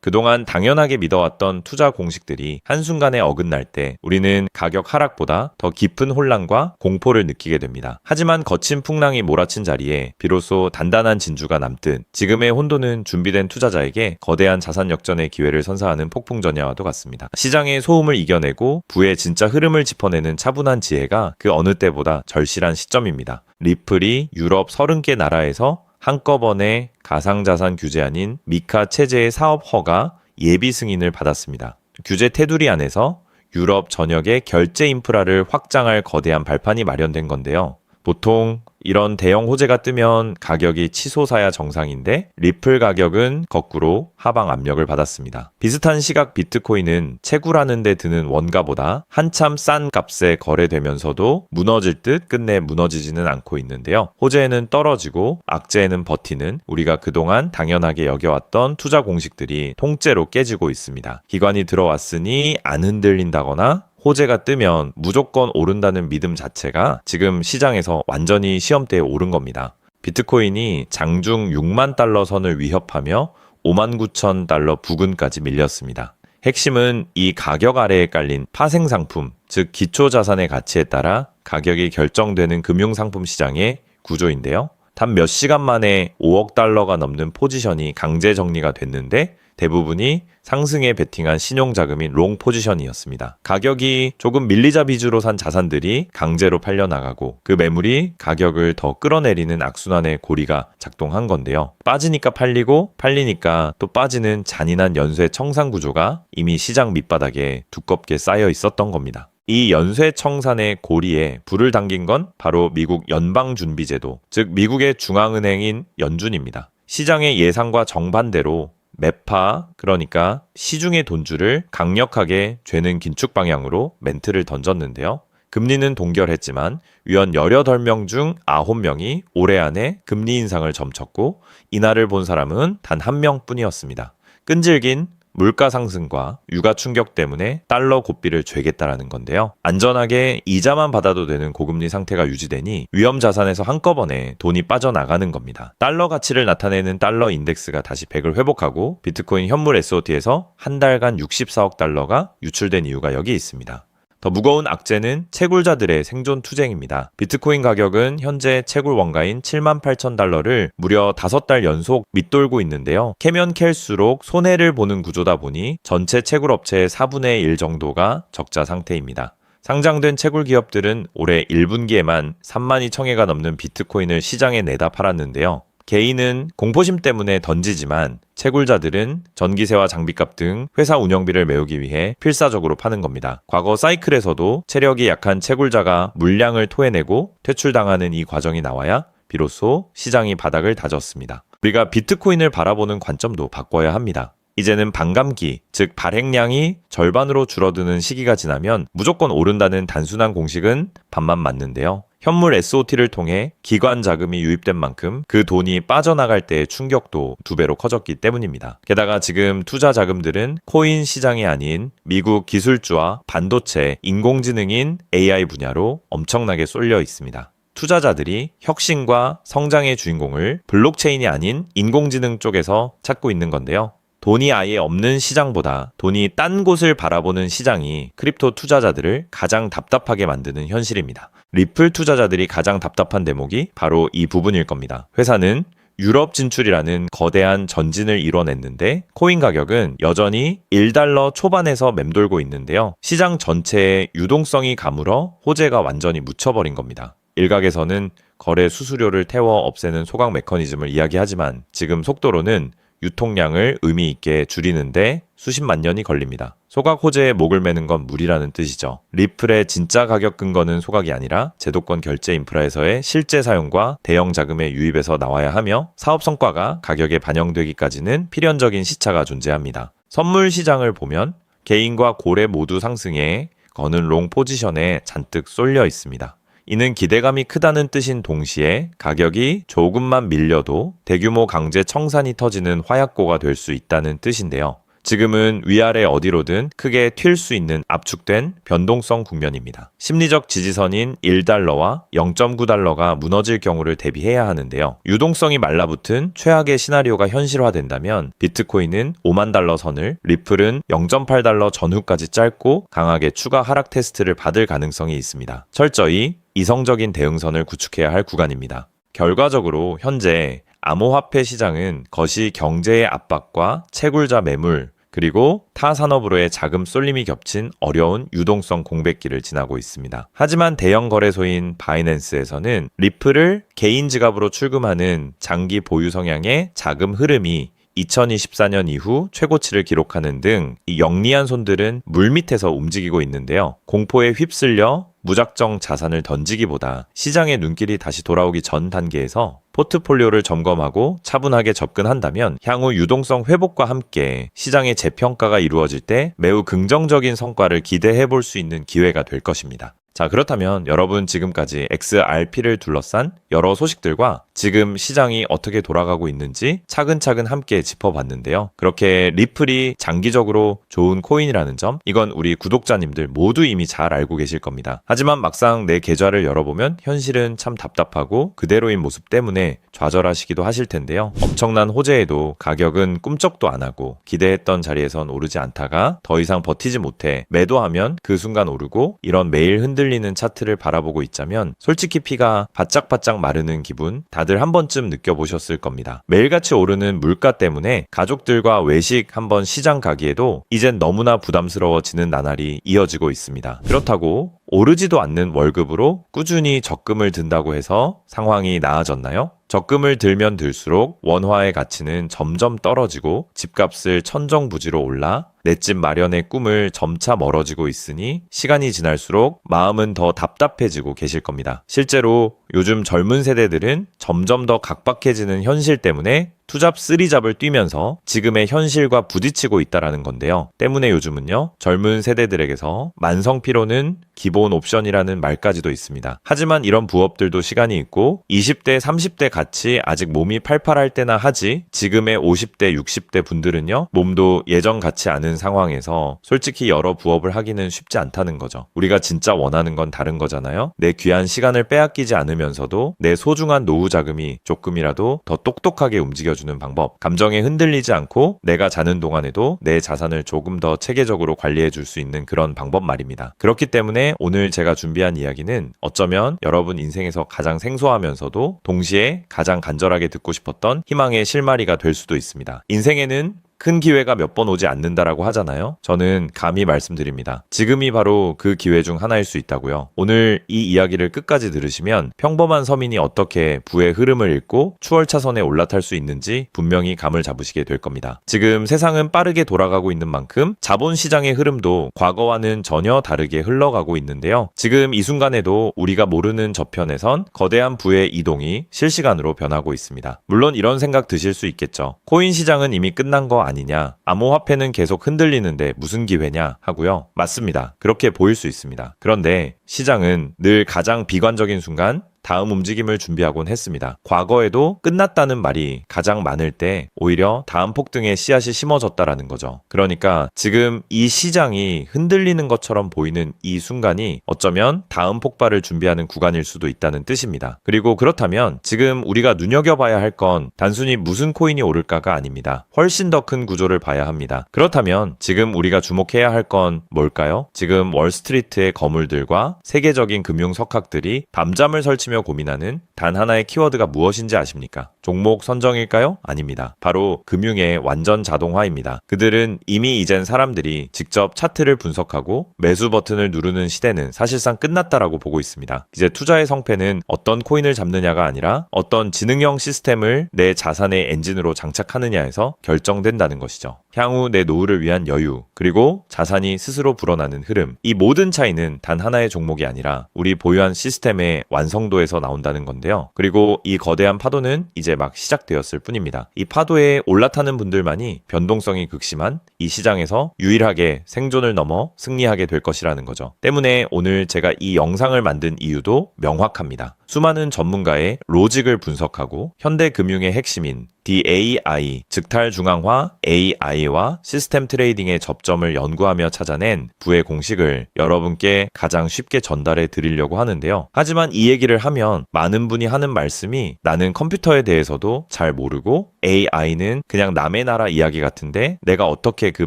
그동안 당연하게 믿어왔던 투자 공식들이 한순간에 어긋날 때 우리는 가격 하락보다 더 깊은 혼란과 공포를 느끼게 됩니다. 하지만 거친 풍랑이 몰아친 자리에 비로소 단단한 진주가 남듯 지금의 혼돈은 준비된 투자자에게 거대한 자산 역전의 기회를 선사하는 폭풍전야와도 같습니다. 시장의 소음을 이겨내고 부의 진짜 흐름을 짚어내는 차분한 지혜가 그 어느 때보다 절실한 시점입니다. 리플이 유럽 30개 나라에서 한꺼번에 가상자산 규제 아닌 미카 체제의 사업 허가 예비 승인을 받았습니다. 규제 테두리 안에서 유럽 전역의 결제 인프라를 확장할 거대한 발판이 마련된 건데요. 보통 이런 대형 호재가 뜨면 가격이 치솟아야 정상인데 리플 가격은 거꾸로 하방 압력을 받았습니다. 비슷한 시각 비트코인은 채굴하는 데 드는 원가보다 한참 싼 값에 거래되면서도 무너질 듯 끝내 무너지지는 않고 있는데요. 호재에는 떨어지고 악재에는 버티는 우리가 그동안 당연하게 여겨왔던 투자 공식들이 통째로 깨지고 있습니다. 기관이 들어왔으니 안 흔들린다거나 호재가 뜨면 무조건 오른다는 믿음 자체가 지금 시장에서 완전히 시험대에 오른 겁니다. 비트코인이 장중 6만 달러 선을 위협하며 5만 9천 달러 부근까지 밀렸습니다. 핵심은 이 가격 아래에 깔린 파생상품, 즉 기초자산의 가치에 따라 가격이 결정되는 금융상품 시장의 구조인데요. 단 몇 시간 만에 5억 달러가 넘는 포지션이 강제 정리가 됐는데 대부분이 상승에 베팅한 신용자금인 롱 포지션이었습니다. 가격이 조금 밀리자 비주로 산 자산들이 강제로 팔려나가고 그 매물이 가격을 더 끌어내리는 악순환의 고리가 작동한 건데요. 빠지니까 팔리고 팔리니까 또 빠지는 잔인한 연쇄 청산 구조가 이미 시장 밑바닥에 두껍게 쌓여 있었던 겁니다. 이 연쇄 청산의 고리에 불을 당긴 건 바로 미국 연방준비제도, 즉 미국의 중앙은행인 연준입니다. 시장의 예상과 정반대로 매파, 그러니까 시중의 돈줄을 강력하게 죄는 긴축 방향으로 멘트를 던졌는데요. 금리는 동결했지만 위원 18명 중 9명이 올해 안에 금리 인상을 점쳤고 이날을 본 사람은 단 1명뿐이었습니다. 끈질긴 물가 상승과 유가 충격 때문에 달러 고삐를 죄겠다라는 건데요. 안전하게 이자만 받아도 되는 고금리 상태가 유지되니 위험 자산에서 한꺼번에 돈이 빠져나가는 겁니다. 달러 가치를 나타내는 달러 인덱스가 다시 100을 회복하고 비트코인 현물 SOT에서 한 달간 64억 달러가 유출된 이유가 여기 있습니다. 더 무거운 악재는 채굴자들의 생존 투쟁입니다. 비트코인 가격은 현재 채굴 원가인 78,000달러를 무려 5달 연속 밑돌고 있는데요. 캐면 캘수록 손해를 보는 구조다 보니 전체 채굴 업체의 4분의 1 정도가 적자 상태입니다. 상장된 채굴 기업들은 올해 1분기에만 32,000개가 넘는 비트코인을 시장에 내다 팔았는데요. 개인은 공포심 때문에 던지지만 채굴자들은 전기세와 장비값 등 회사 운영비를 메우기 위해 필사적으로 파는 겁니다. 과거 사이클에서도 체력이 약한 채굴자가 물량을 토해내고 퇴출당하는 이 과정이 나와야 비로소 시장이 바닥을 다졌습니다. 우리가 비트코인을 바라보는 관점도 바꿔야 합니다. 이제는 반감기, 즉 발행량이 절반으로 줄어드는 시기가 지나면 무조건 오른다는 단순한 공식은 반만 맞는데요. 현물 SOT를 통해 기관 자금이 유입된 만큼 그 돈이 빠져나갈 때의 충격도 2배로 커졌기 때문입니다. 게다가 지금 투자 자금들은 코인 시장이 아닌 미국 기술주와 반도체, 인공지능인 AI 분야로 엄청나게 쏠려 있습니다. 투자자들이 혁신과 성장의 주인공을 블록체인이 아닌 인공지능 쪽에서 찾고 있는 건데요. 돈이 아예 없는 시장보다 돈이 딴 곳을 바라보는 시장이 크립토 투자자들을 가장 답답하게 만드는 현실입니다. 리플 투자자들이 가장 답답한 대목이 바로 이 부분일 겁니다. 회사는 유럽 진출이라는 거대한 전진을 이뤄냈는데 코인 가격은 여전히 1달러 초반에서 맴돌고 있는데요. 시장 전체의 유동성이 가물어 호재가 완전히 묻혀버린 겁니다. 일각에서는 거래 수수료를 태워 없애는 소각 메커니즘을 이야기하지만 지금 속도로는 유통량을 의미 있게 줄이는데 수십만 년이 걸립니다. 소각 호재에 목을 매는 건 무리라는 뜻이죠. 리플의 진짜 가격 근거는 소각이 아니라 제도권 결제 인프라에서의 실제 사용과 대형 자금의 유입에서 나와야 하며 사업 성과가 가격에 반영되기까지는 필연적인 시차가 존재합니다. 선물 시장을 보면 개인과 고래 모두 상승해 거는 롱 포지션에 잔뜩 쏠려 있습니다. 이는 기대감이 크다는 뜻인 동시에 가격이 조금만 밀려도 대규모 강제 청산이 터지는 화약고가 될 수 있다는 뜻인데요. 지금은 위아래 어디로든 크게 튈 수 있는 압축된 변동성 국면입니다. 심리적 지지선인 1달러와 0.9달러가 무너질 경우를 대비해야 하는데요. 유동성이 말라붙은 최악의 시나리오가 현실화된다면 비트코인은 5만 달러 선을, 리플은 0.8달러 전후까지 짧고 강하게 추가 하락 테스트를 받을 가능성이 있습니다. 철저히 이성적인 대응선을 구축해야 할 구간입니다. 결과적으로 현재 암호화폐 시장은 거시 경제의 압박과 채굴자 매물, 그리고 타 산업으로의 자금 쏠림이 겹친 어려운 유동성 공백기를 지나고 있습니다. 하지만 대형 거래소인 바이낸스에서는 리플을 개인 지갑으로 출금하는 장기 보유 성향의 자금 흐름이 2024년 이후 최고치를 기록하는 등 이 영리한 손들은 물밑에서 움직이고 있는데요. 공포에 휩쓸려 무작정 자산을 던지기보다 시장의 눈길이 다시 돌아오기 전 단계에서 포트폴리오를 점검하고 차분하게 접근한다면 향후 유동성 회복과 함께 시장의 재평가가 이루어질 때 매우 긍정적인 성과를 기대해 볼 수 있는 기회가 될 것입니다. 자, 그렇다면 여러분 지금까지 XRP를 둘러싼 여러 소식들과 지금 시장이 어떻게 돌아가고 있는지 차근차근 함께 짚어봤는데요. 그렇게 리플이 장기적으로 좋은 코인이라는 점, 이건 우리 구독자님들 모두 이미 잘 알고 계실 겁니다. 하지만 막상 내 계좌를 열어보면 현실은 참 답답하고 그대로인 모습 때문에 좌절하시기도 하실 텐데요. 엄청난 호재에도 가격은 꿈쩍도 안 하고 기대했던 자리에선 오르지 않다가 더 이상 버티지 못해 매도하면 그 순간 오르고, 이런 매일 흔들리는 차트를 바라보고 있자면 솔직히 피가 바짝바짝 마르는 기분 다들 한 번쯤 느껴보셨을 겁니다. 매일같이 오르는 물가 때문에 가족들과 외식 한번 시장 가기에도 이젠 너무나 부담스러워지는 나날이 이어지고 있습니다. 그렇다고 오르지도 않는 월급으로 꾸준히 적금을 든다고 해서 상황이 나아졌나요? 적금을 들면 들수록 원화의 가치는 점점 떨어지고 집값을 천정부지로 올라 내 집 마련의 꿈을 점차 멀어지고 있으니 시간이 지날수록 마음은 더 답답해지고 계실 겁니다. 실제로 요즘 젊은 세대들은 점점 더 각박해지는 현실 때문에 투잡 쓰리잡을 뛰면서 지금의 현실과 부딪히고 있다라는 건데요. 때문에 요즘은요, 젊은 세대들에게서 만성피로는 기본 옵션이라는 말까지도 있습니다. 하지만 이런 부업들도 시간이 있고 20대, 30대 같이 아직 몸이 팔팔할 때나 하지, 지금의 50대, 60대 분들은요, 몸도 예전 같지 않은 상황에서 솔직히 여러 부업을 하기는 쉽지 않다는 거죠. 우리가 진짜 원하는 건 다른 거잖아요. 내 귀한 시간을 빼앗기지 않으면서도 내 소중한 노후 자금이 조금이라도 더 똑똑하게 움직여주는 방법, 감정에 흔들리지 않고 내가 자는 동안에도 내 자산을 조금 더 체계적으로 관리해 줄 수 있는 그런 방법 말입니다. 그렇기 때문에 오늘 제가 준비한 이야기는 어쩌면 여러분 인생에서 가장 생소하면서도 동시에 가장 간절하게 듣고 싶었던 희망의 실마리가 될 수도 있습니다. 인생에는 큰 기회가 몇 번 오지 않는다라고 하잖아요. 저는 감히 말씀드립니다. 지금이 바로 그 기회 중 하나일 수 있다고요. 오늘 이 이야기를 끝까지 들으시면 평범한 서민이 어떻게 부의 흐름을 읽고 추월차선에 올라탈 수 있는지 분명히 감을 잡으시게 될 겁니다. 지금 세상은 빠르게 돌아가고 있는 만큼 자본시장의 흐름도 과거와는 전혀 다르게 흘러가고 있는데요. 지금 이 순간에도 우리가 모르는 저편에선 거대한 부의 이동이 실시간으로 변하고 있습니다. 물론 이런 생각 드실 수 있겠죠. 코인 시장은 이미 끝난 거 아니냐, 암호화폐는 계속 흔들리는데 무슨 기회냐 하고요. 맞습니다. 그렇게 보일 수 있습니다. 그런데 시장은 늘 가장 비관적인 순간 다음 움직임을 준비하곤 했습니다. 과거에도 끝났다는 말이 가장 많을 때 오히려 다음 폭등의 씨앗이 심어졌다라는 거죠. 그러니까 지금 이 시장이 흔들리는 것처럼 보이는 이 순간이 어쩌면 다음 폭발을 준비하는 구간일 수도 있다는 뜻입니다. 그리고 그렇다면 지금 우리가 눈여겨봐야 할 건 단순히 무슨 코인이 오를까가 아닙니다. 훨씬 더 큰 구조를 봐야 합니다. 그렇다면 지금 우리가 주목해야 할 건 뭘까요? 지금 월스트리트의 거물들과 세계적인 금융 석학들이 밤잠을 설치며 고민하는 단 하나의 키워드가 무엇인지 아십니까? 종목 선정일까요? 아닙니다. 바로 금융의 완전 자동화입니다. 그들은 이미 이젠 사람들이 직접 차트를 분석하고 매수 버튼을 누르는 시대는 사실상 끝났다라고 보고 있습니다. 이제 투자의 성패는 어떤 코인을 잡느냐가 아니라 어떤 지능형 시스템을 내 자산의 엔진으로 장착하느냐에서 결정된다는 것이죠. 향후 내 노후를 위한 여유, 그리고 자산이 스스로 불어나는 흐름, 이 모든 차이는 단 하나의 종목이 아니라 우리 보유한 시스템의 완성도에서 나온다는 건데요. 그리고 이 거대한 파도는 이제 막 시작되었을 뿐입니다. 이 파도에 올라타는 분들만이 변동성이 극심한 이 시장에서 유일하게 생존을 넘어 승리하게 될 것이라는 거죠. 때문에 오늘 제가 이 영상을 만든 이유도 명확합니다. 수많은 전문가의 로직을 분석하고 현대 금융의 핵심인 DAI, 즉탈중앙화 AI와 시스템 트레이딩의 접점을 연구하며 찾아낸 부의 공식을 여러분께 가장 쉽게 전달해 드리려고 하는데요. 하지만 이 얘기를 하면 많은 분이 하는 말씀이 나는 컴퓨터에 대해서도 잘 모르고 AI는 그냥 남의 나라 이야기 같은데 내가 어떻게 그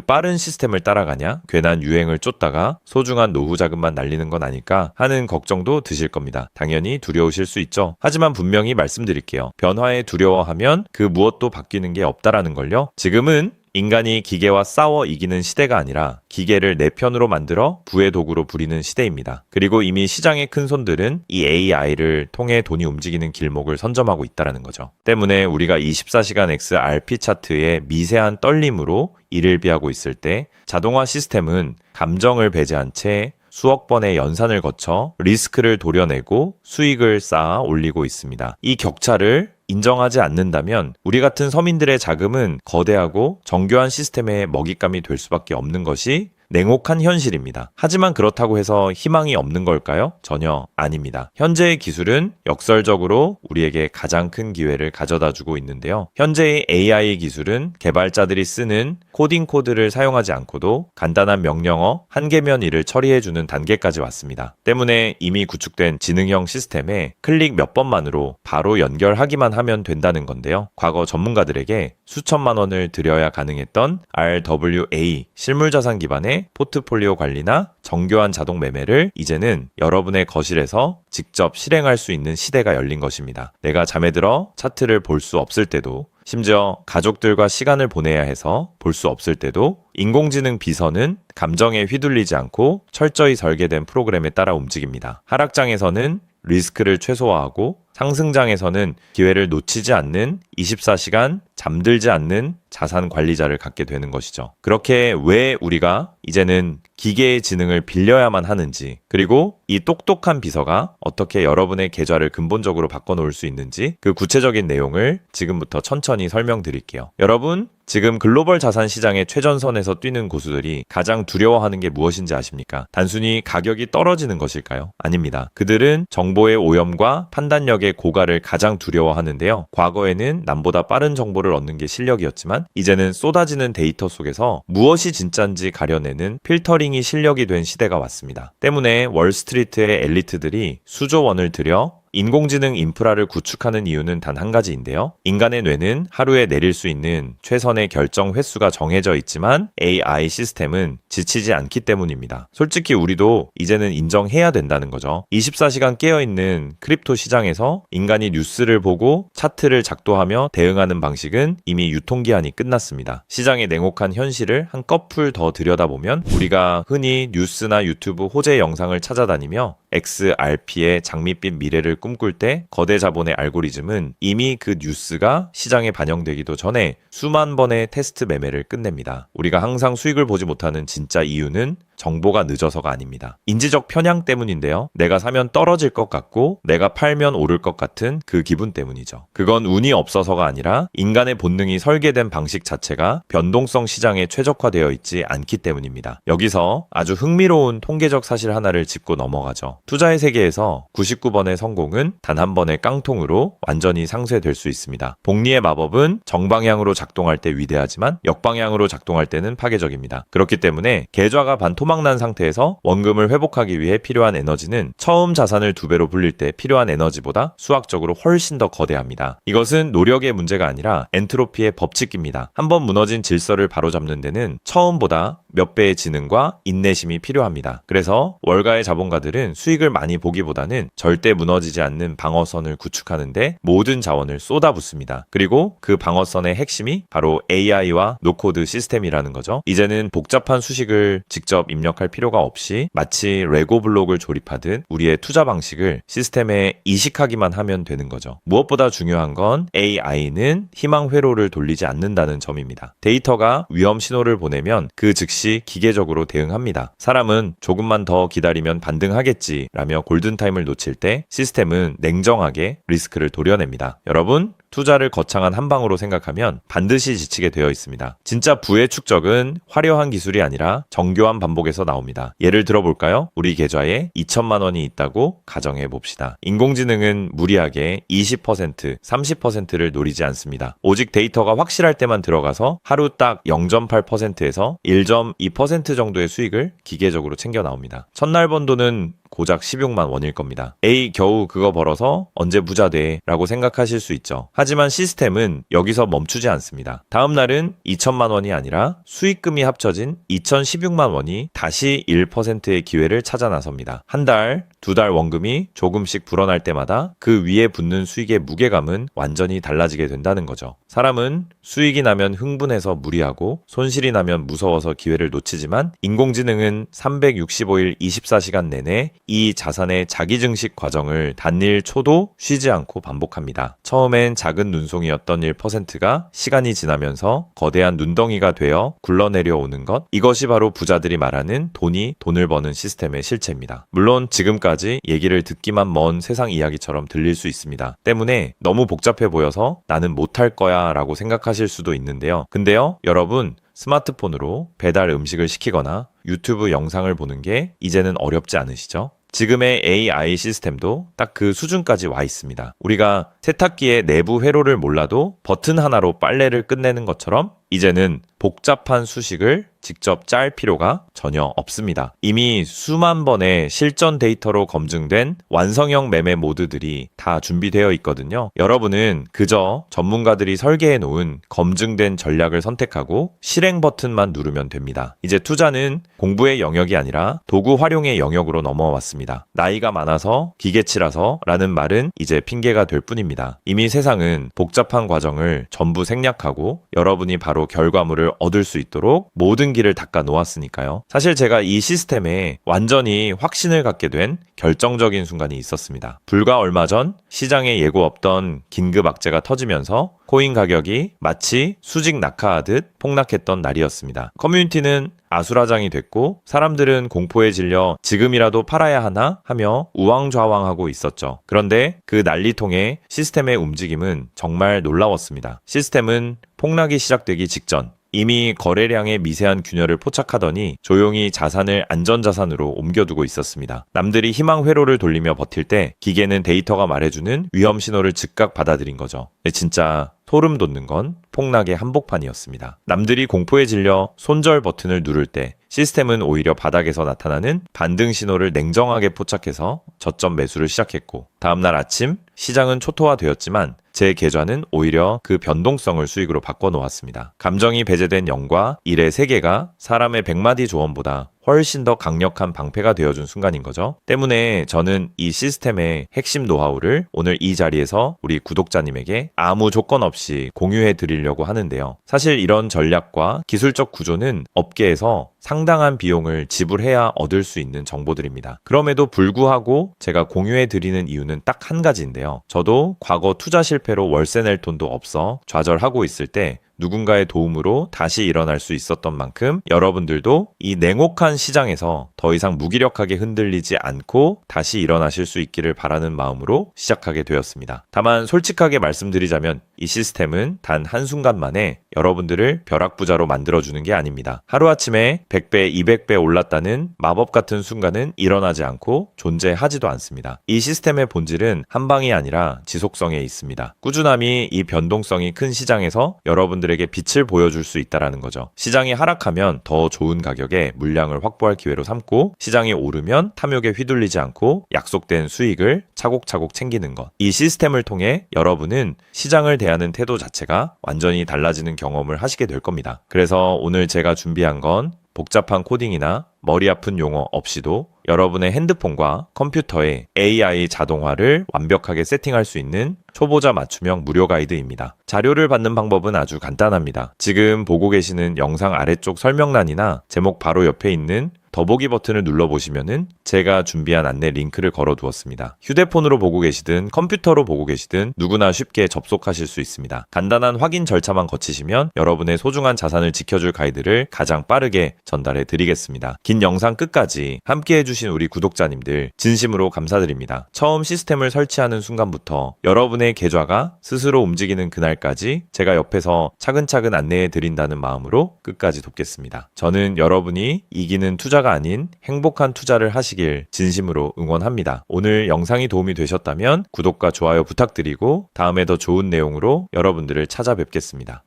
빠른 시스템을 따라가냐? 괜한 유행을 쫓다가 소중한 노후 자금만 날리는 건 아닐까 하는 걱정도 드실 겁니다. 당연히 두려우실 수 있죠. 하지만 분명히 말씀드릴게요. 변화에 두려워하면 그 무엇도 바뀌는 게 없다라는 걸요. 지금은 인간이 기계와 싸워 이기는 시대가 아니라 기계를 내 편으로 만들어 부의 도구로 부리는 시대입니다. 그리고 이미 시장의 큰 손들은 이 AI를 통해 돈이 움직이는 길목을 선점하고 있다는 거죠. 때문에 우리가 24시간 XRP 차트의 미세한 떨림으로 이를 비하고 있을 때 자동화 시스템은 감정을 배제한 채 수억 번의 연산을 거쳐 리스크를 도려내고 수익을 쌓아 올리고 있습니다. 이 격차를 인정하지 않는다면 우리 같은 서민들의 자금은 거대하고 정교한 시스템의 먹잇감이 될 수밖에 없는 것이 냉혹한 현실입니다. 하지만 그렇다고 해서 희망이 없는 걸까요? 전혀 아닙니다. 현재의 기술은 역설적으로 우리에게 가장 큰 기회를 가져다 주고 있는데요. 현재의 AI 기술은 개발자들이 쓰는 코딩 코드를 사용하지 않고도 간단한 명령어 한 개면 일을 처리해주는 단계까지 왔습니다. 때문에 이미 구축된 지능형 시스템에 클릭 몇 번만으로 바로 연결하기만 하면 된다는 건데요. 과거 전문가들에게 수천만 원을 들여야 가능했던 RWA 실물자산 기반의 포트폴리오 관리나 정교한 자동 매매를 이제는 여러분의 거실에서 직접 실행할 수 있는 시대가 열린 것입니다. 내가 잠에 들어 차트를 볼 수 없을 때도 심지어 가족들과 시간을 보내야 해서 볼 수 없을 때도 인공지능 비서는 감정에 휘둘리지 않고 철저히 설계된 프로그램에 따라 움직입니다. 하락장에서는 리스크를 최소화하고 상승장에서는 기회를 놓치지 않는 24시간 잠들지 않는 자산 관리자를 갖게 되는 것이죠. 그렇게 왜 우리가 이제는 기계의 지능을 빌려야만 하는지, 그리고 이 똑똑한 비서가 어떻게 여러분의 계좌를 근본적으로 바꿔놓을 수 있는지 그 구체적인 내용을 지금부터 천천히 설명드릴게요. 여러분, 지금 글로벌 자산 시장의 최전선에서 뛰는 고수들이 가장 두려워하는 게 무엇인지 아십니까? 단순히 가격이 떨어지는 것일까요? 아닙니다. 그들은 정보의 오염과 판단력의 고갈을 가장 두려워하는데요. 과거에는 남보다 빠른 정보를 얻는 게 실력이었지만 이제는 쏟아지는 데이터 속에서 무엇이 진짜인지 가려내는 필터링이 실력이 된 시대가 왔습니다. 때문에 월스트리트의 엘리트들이 수조 원을 들여 인공지능 인프라를 구축하는 이유는 단 한 가지인데요. 인간의 뇌는 하루에 내릴 수 있는 최선의 결정 횟수가 정해져 있지만 AI 시스템은 지치지 않기 때문입니다. 솔직히 우리도 이제는 인정해야 된다는 거죠. 24시간 깨어있는 크립토 시장에서 인간이 뉴스를 보고 차트를 작도하며 대응하는 방식은 이미 유통기한이 끝났습니다. 시장의 냉혹한 현실을 한꺼풀 더 들여다보면 우리가 흔히 뉴스나 유튜브 호재 영상을 찾아다니며 XRP의 장밋빛 미래를 꿈꿀 때 거대 자본의 알고리즘은 이미 그 뉴스가 시장에 반영되기도 전에 수만 번의 테스트 매매를 끝냅니다. 우리가 항상 수익을 보지 못하는 진짜 이유는 정보가 늦어서가 아닙니다. 인지적 편향 때문인데요. 내가 사면 떨어질 것 같고 내가 팔면 오를 것 같은 그 기분 때문이죠. 그건 운이 없어서가 아니라 인간의 본능이 설계된 방식 자체가 변동성 시장에 최적화되어 있지 않기 때문입니다. 여기서 아주 흥미로운 통계적 사실 하나를 짚고 넘어가죠. 투자의 세계에서 99번의 성공은 단 한 번의 깡통으로 완전히 상쇄될 수 있습니다. 복리의 마법은 정방향으로 작동할 때 위대하지만 역방향으로 작동할 때는 파괴적입니다. 그렇기 때문에 계좌가 반토막난 상태에서 원금을 회복하기 위해 필요한 에너지는 처음 자산을 2배로 불릴 때 필요한 에너지보다 수학적으로 훨씬 더 거대합니다. 이것은 노력의 문제가 아니라 엔트로피의 법칙입니다. 한번 무너진 질서를 바로잡는 데는 처음보다 몇 배의 지능과 인내심이 필요합니다. 그래서 월가의 자본가들은 수익을 많이 보기보다는 절대 무너지지 않는 방어선을 구축하는데 모든 자원을 쏟아붓습니다. 그리고 그 방어선의 핵심이 바로 AI와 노코드 시스템이라는 거죠. 이제는 복잡한 수식을 직접 입력할 필요가 없이 마치 레고 블록을 조립하듯 우리의 투자 방식을 시스템에 이식하기만 하면 되는 거죠. 무엇보다 중요한 건 AI는 희망 회로를 돌리지 않는다는 점입니다. 데이터가 위험 신호를 보내면 그 즉시 기계적으로 대응합니다. 사람은 조금만 더 기다리면 반등하겠지 라며 골든타임을 놓칠 때 시스템은 냉정하게 리스크를 도려냅니다. 여러분, 투자를 거창한 한방으로 생각하면 반드시 지치게 되어 있습니다. 진짜 부의 축적은 화려한 기술이 아니라 정교한 반복에서 나옵니다. 예를 들어볼까요? 우리 계좌에 2천만 원이 있다고 가정해 봅시다. 인공지능은 무리하게 20%, 30%를 노리지 않습니다. 오직 데이터가 확실할 때만 들어가서 하루 딱 0.8%에서 1.2% 정도의 수익을 기계적으로 챙겨 나옵니다. 첫날 번 돈은 고작 16만 원일 겁니다. 에이, 겨우 그거 벌어서 언제 부자 돼? 라고 생각하실 수 있죠. 하지만 시스템은 여기서 멈추지 않습니다. 다음 날은 2천만 원이 아니라 수익금이 합쳐진 2,016만 원이 다시 1%의 기회를 찾아 나섭니다. 한 달, 두 달 원금이 조금씩 불어날 때마다 그 위에 붙는 수익의 무게감은 완전히 달라지게 된다는 거죠. 사람은 수익이 나면 흥분해서 무리하고 손실이 나면 무서워서 기회를 놓치지만 인공지능은 365일 24시간 내내 이 자산의 자기 증식 과정을 단일 초도 쉬지 않고 반복합니다. 처음엔 작은 눈송이였던 1%가 시간이 지나면서 거대한 눈덩이가 되어 굴러내려 오는 것, 이것이 바로 부자들이 말하는 돈을 버는 시스템의 실체입니다. 물론 지금까지 얘기를 듣기만 먼 세상 이야기처럼 들릴 수 있습니다. 때문에 너무 복잡해 보여서 나는 못할 거야 라고 생각하실 수도 있는데요. 근데요, 여러분, 스마트폰으로 배달 음식을 시키거나 유튜브 영상을 보는 게 이제는 어렵지 않으시죠? 지금의 AI 시스템도 딱 그 수준까지 와 있습니다. 우리가 세탁기의 내부 회로를 몰라도 버튼 하나로 빨래를 끝내는 것처럼 이제는 복잡한 수식을 직접 짤 필요가 전혀 없습니다. 이미 수만 번의 실전 데이터로 검증된 완성형 매매 모드들이 다 준비되어 있거든요. 여러분은 그저 전문가들이 설계해 놓은 검증된 전략을 선택하고 실행 버튼만 누르면 됩니다. 이제 투자는 공부의 영역이 아니라 도구 활용의 영역으로 넘어왔습니다. 나이가 많아서 기계치라서 라는 말은 이제 핑계가 될 뿐입니다. 이미 세상은 복잡한 과정을 전부 생략하고 여러분이 바로 결과물을 얻을 수 있도록 모든 길을 닦아 놓았으니까요. 사실 제가 이 시스템에 완전히 확신을 갖게 된 결정적인 순간이 있었습니다. 불과 얼마 전 시장에 예고 없던 긴급 악재가 터지면서 코인 가격이 마치 수직 낙하하듯 폭락했던 날이었습니다. 커뮤니티는 아수라장이 됐고 사람들은 공포에 질려 지금이라도 팔아야 하나 하며 우왕좌왕하고 있었죠. 그런데 그 난리통의 시스템의 움직임은 정말 놀라웠습니다. 시스템은 폭락이 시작되기 직전 이미 거래량의 미세한 균열을 포착하더니 조용히 자산을 안전자산으로 옮겨두고 있었습니다. 남들이 희망 회로를 돌리며 버틸 때 기계는 데이터가 말해주는 위험 신호를 즉각 받아들인 거죠. 진짜 소름 돋는 건 폭락의 한복판이었습니다. 남들이 공포에 질려 손절 버튼을 누를 때 시스템은 오히려 바닥에서 나타나는 반등 신호를 냉정하게 포착해서 저점 매수를 시작했고 다음날 아침 시장은 초토화되었지만 제 계좌는 오히려 그 변동성을 수익으로 바꿔놓았습니다. 감정이 배제된 0과 1의 세계가 사람의 100마디 조언보다 훨씬 더 강력한 방패가 되어준 순간인 거죠. 때문에 저는 이 시스템의 핵심 노하우를 오늘 이 자리에서 우리 구독자님에게 아무 조건 없이 공유해 드리려고 하는데요. 사실 이런 전략과 기술적 구조는 업계에서 상당한 비용을 지불해야 얻을 수 있는 정보들입니다. 그럼에도 불구하고 제가 공유해 드리는 이유는 딱 한 가지인데요. 저도 과거 투자 실패로 월세 낼 돈도 없어 좌절하고 있을 때 누군가의 도움으로 다시 일어날 수 있었던 만큼 여러분들도 이 냉혹한 시장에서 더 이상 무기력하게 흔들리지 않고 다시 일어나실 수 있기를 바라는 마음으로 시작하게 되었습니다. 다만 솔직하게 말씀드리자면 이 시스템은 단 한순간 만에 여러분들을 벼락부자로 만들어주는 게 아닙니다. 하루아침에 100배, 200배 올랐다는 마법 같은 순간은 일어나지 않고 존재하지도 않습니다. 이 시스템의 본질은 한 방이 아니라 지속성에 있습니다. 꾸준함이 이 변동성이 큰 시장에서 여러분들에게 빛을 보여줄 수 있다는 거죠. 시장이 하락하면 더 좋은 가격에 물량을 확보할 기회로 삼고 시장이 오르면 탐욕에 휘둘리지 않고 약속된 수익을 차곡차곡 챙기는 것. 이 시스템을 통해 여러분은 시장을 대하는 태도 자체가 완전히 달라지는 경험을 하시게 될 겁니다. 그래서 오늘 제가 준비한 건 복잡한 코딩이나 머리 아픈 용어 없이도 여러분의 핸드폰과 컴퓨터에 AI 자동화를 완벽하게 세팅할 수 있는 초보자 맞춤형 무료 가이드입니다. 자료를 받는 방법은 아주 간단합니다. 지금 보고 계시는 영상 아래쪽 설명란이나 제목 바로 옆에 있는 더보기 버튼을 눌러보시면은 제가 준비한 안내 링크를 걸어두었습니다. 휴대폰으로 보고 계시든 컴퓨터로 보고 계시든 누구나 쉽게 접속하실 수 있습니다. 간단한 확인 절차만 거치시면 여러분의 소중한 자산을 지켜줄 가이드를 가장 빠르게 전달해 드리겠습니다. 긴 영상 끝까지 함께 해주신 우리 구독자님들 진심으로 감사드립니다. 처음 시스템을 설치하는 순간부터 여러분의 계좌가 스스로 움직이는 그날까지 제가 옆에서 차근차근 안내해 드린다는 마음으로 끝까지 돕겠습니다. 저는 여러분이 이기는 투자가 아닌 행복한 투자를 하시길 진심으로 응원합니다. 오늘 영상이 도움이 되셨다면 구독과 좋아요 부탁드리고 다음에 더 좋은 내용으로 여러분들을 찾아뵙겠습니다.